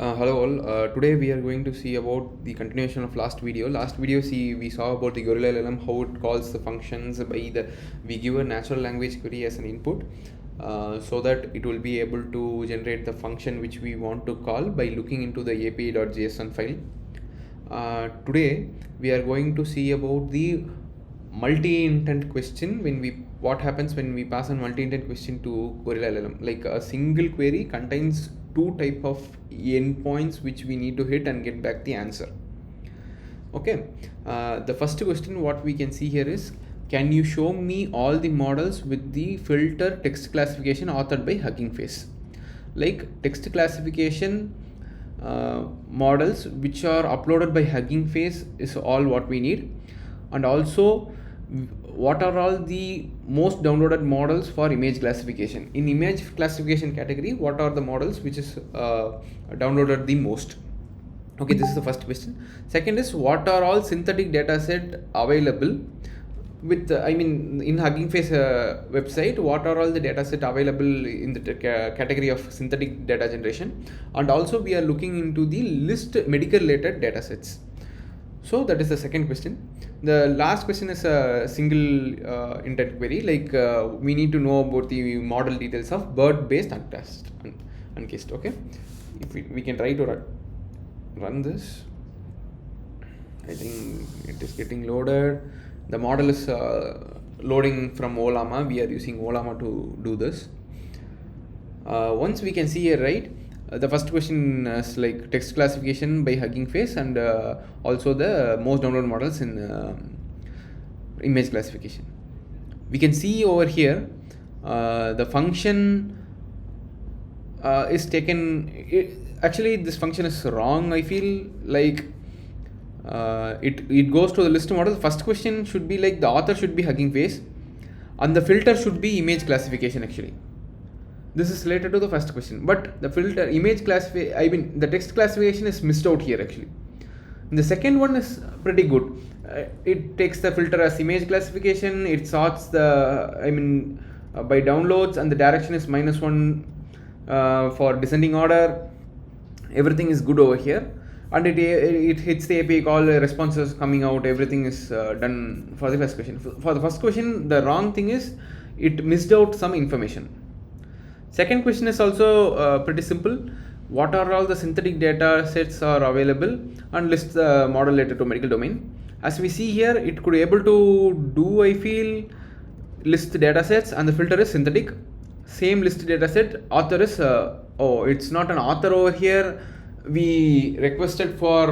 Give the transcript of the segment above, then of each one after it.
Hello all. Today we are going to see about the continuation of last video. Last video we saw about the Gorilla LLM, how it calls the functions we give a natural language query as an input, so that it will be able to generate the function which we want to call by looking into the api.json file. Today we are going to see about the multi-intent question. What happens when we pass a multi-intent question to Gorilla LLM? Like a single query contains two type of endpoints which we need to hit and get back the answer. Okay, the first question what we can see here is, can you show me all the models with the filter text classification authored by Hugging Face? Like text classification models which are uploaded by Hugging Face is all what we need. And also, what are all the most downloaded models for image classification? In image classification category, what are the models which is downloaded the most? Okay, this is the first question. Second is, what are all synthetic data set available with in Hugging Face website? What are all the data set available in the category of synthetic data generation? And also we are looking into the list medical related data sets. So that is the second question. The last question is a single intent query. Like we need to know about the model details of bird-based uncased. Okay, if we can try to run this. I think it is getting loaded. The model is loading from Ollama. We are using Ollama to do this. Once we can see here, right? The first question is like text classification by Hugging Face, and also the most downloaded models in image classification. We can see over here the function is taken. Actually, this function is wrong. I feel like it goes to the list model. The first question should be like the author should be Hugging Face, and the filter should be image classification actually. This is related to the first question, but the filter image classification, the text classification is missed out here actually. And the second one is pretty good. It takes the filter as image classification. It sorts the by downloads, and the direction is -1 for descending order. Everything is good over here, and it hits the API call, responses coming out. Everything is done for the first question. For the first question, the wrong thing is it missed out some information. Second question is also pretty simple. What are all the synthetic data sets are available, and list the model related to medical domain. As we see here, it could able to do, I feel, list the data sets, and the filter is synthetic. Same list data set. Author is it's not an author over here. We requested for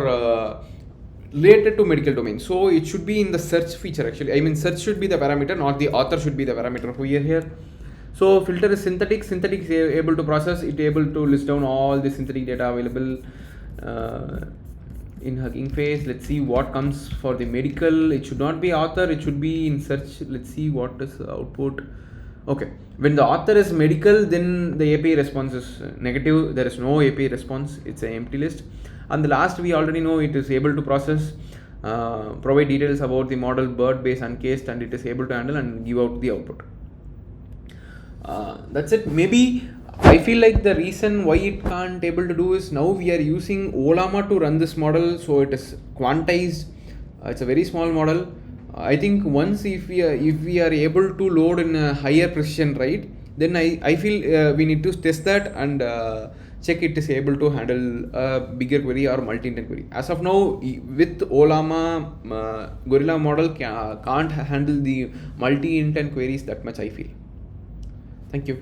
related to medical domain, so it should be in the search feature actually. Search should be the parameter, not the author should be the parameter for here. So filter is synthetic. Synthetic is able to process. It able to list down all the synthetic data available in Hugging Face. Let's see what comes for the medical. It should not be author. It should be in search. Let's see what is the output. Okay, when the author is medical, then the API response is negative. There is no API response. It's an empty list. And the last, we already know it is able to process, provide details about the model bird-based uncased, and it is able to handle and give out the output. That's it. Maybe I feel like the reason why it can't able to do is now we are using Ollama to run this model, so it is quantized. It's a very small model. I think once if we are able to load in a higher precision, right, then I feel we need to test that and check it is able to handle a bigger query or multi-intent query. As of now, with Ollama, Gorilla model can't handle the multi-intent queries that much, I feel. Thank you.